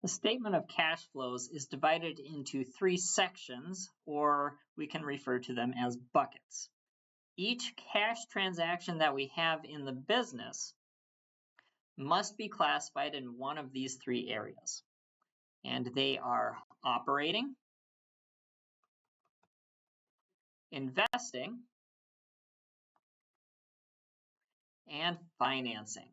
The statement of cash flows is divided into 3 sections, or we can refer to them as buckets. Each cash transaction that we have in the business must be classified in one of these 3 areas. And they are operating, investing, and financing.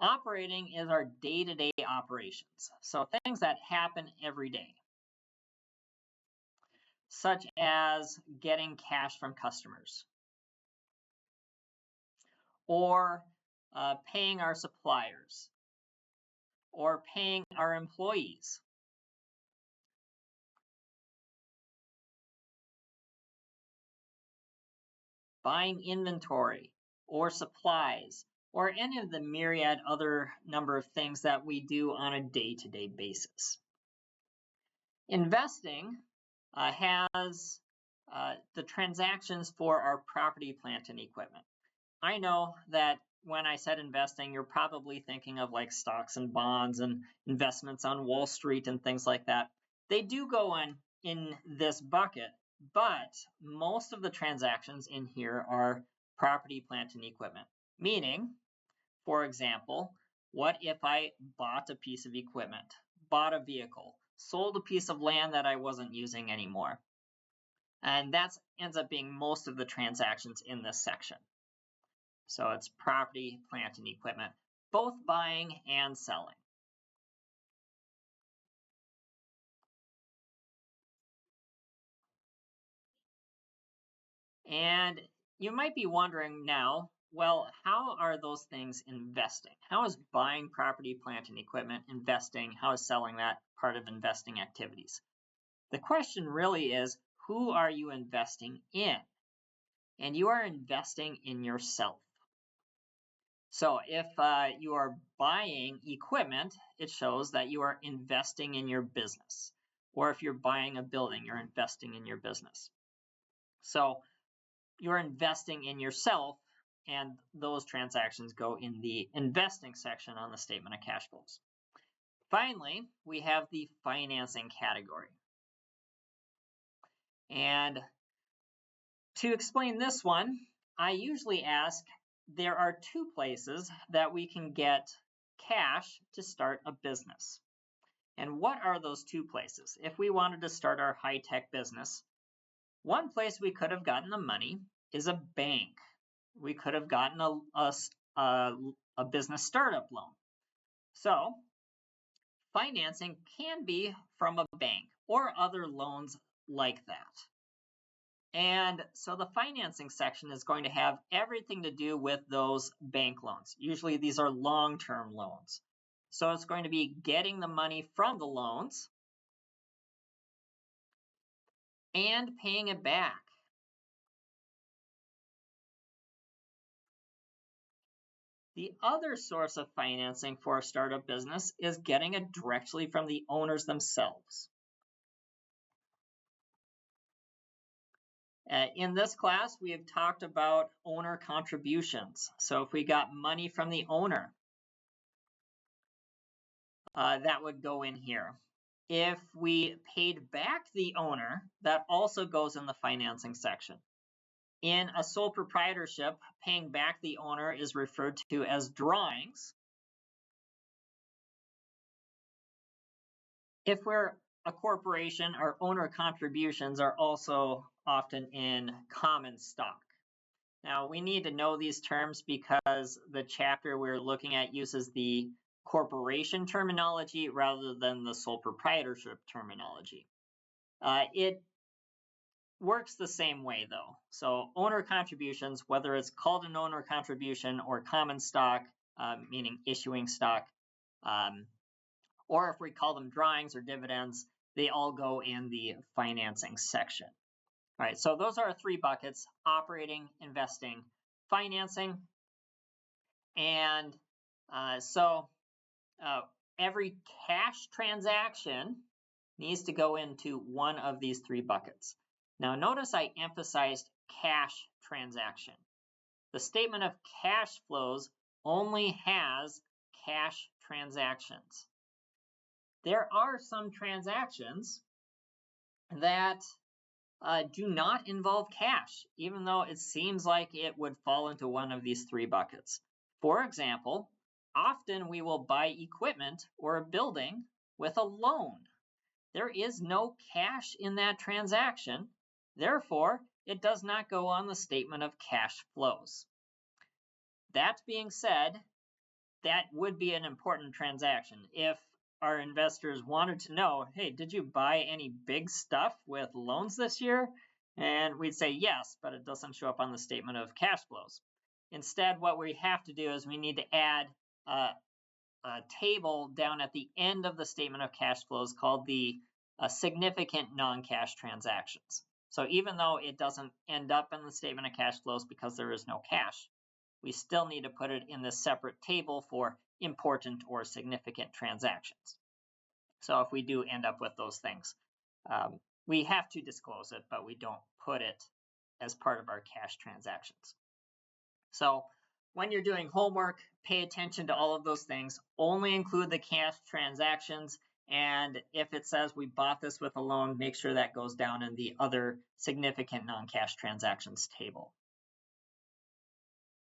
Operating is our day-to-day operations, so things that happen every day, such as getting cash from customers, or paying our suppliers, or paying our employees. Buying inventory or supplies, or any of the myriad other number of things that we do on a day-to-day basis. Investing has the transactions for our property, plant, and equipment. I know that when I said investing, you're probably thinking of like stocks and bonds and investments on Wall Street and things like that. They do go on in this bucket, but most of the transactions in here are property, plant, and equipment. Meaning, for example, what if I bought a piece of equipment, bought a vehicle, sold a piece of land that I wasn't using anymore? And that ends up being most of the transactions in this section. So it's property, plant, and equipment, both buying and selling. And you might be wondering now, well, how are those things investing? How is buying property, plant, and equipment investing? How is selling that part of investing activities? The question really is, who are you investing in? And you are investing in yourself. So if you are buying equipment, it shows that you are investing in your business. Or if you're buying a building, you're investing in your business. So you're investing in yourself, and those transactions go in the investing section on the statement of cash flows. Finally, we have the financing category. And to explain this one, I usually ask, there are 2 places that we can get cash to start a business. And what are those 2 places? If we wanted to start our high-tech business, one place we could have gotten the money is a bank. We could have gotten a business startup loan. So financing can be from a bank or other loans like that. And so the financing section is going to have everything to do with those bank loans. Usually these are long-term loans. So it's going to be getting the money from the loans and paying it back. The other source of financing for a startup business is getting it directly from the owners themselves. In this class, we have talked about owner contributions. So if we got money from the owner, that would go in here. If we paid back the owner, that also goes in the financing section. In a sole proprietorship, paying back the owner is referred to as drawings. If we're a corporation, our owner contributions are also often in common stock. Now, we need to know these terms because the chapter we're looking at uses the corporation terminology rather than the sole proprietorship terminology. It works the same way, though. So owner contributions, whether it's called an owner contribution or common stock, meaning issuing stock, or if we call them drawings or dividends, they all go in the financing section. All right, so those are our 3 buckets: operating, investing, financing. And every cash transaction needs to go into one of these 3 buckets. Now, notice I emphasized cash transaction. The statement of cash flows only has cash transactions. There are some transactions that do not involve cash, even though it seems like it would fall into one of these three buckets. For example, often we will buy equipment or a building with a loan. There is no cash in that transaction, therefore, it does not go on the statement of cash flows. That being said, that would be an important transaction. If our investors wanted to know, hey, did you buy any big stuff with loans this year? And we'd say yes, but it doesn't show up on the statement of cash flows. Instead, what we have to do is we need to add a table down at the end of the statement of cash flows called the significant non-cash transactions. So even though it doesn't end up in the statement of cash flows because there is no cash, we still need to put it in this separate table for important or significant transactions. So if we do end up with those things, we have to disclose it, but we don't put it as part of our cash transactions. So when you're doing homework, pay attention to all of those things. Only include the cash transactions. And if it says we bought this with a loan, make sure that goes down in the other significant non-cash transactions table.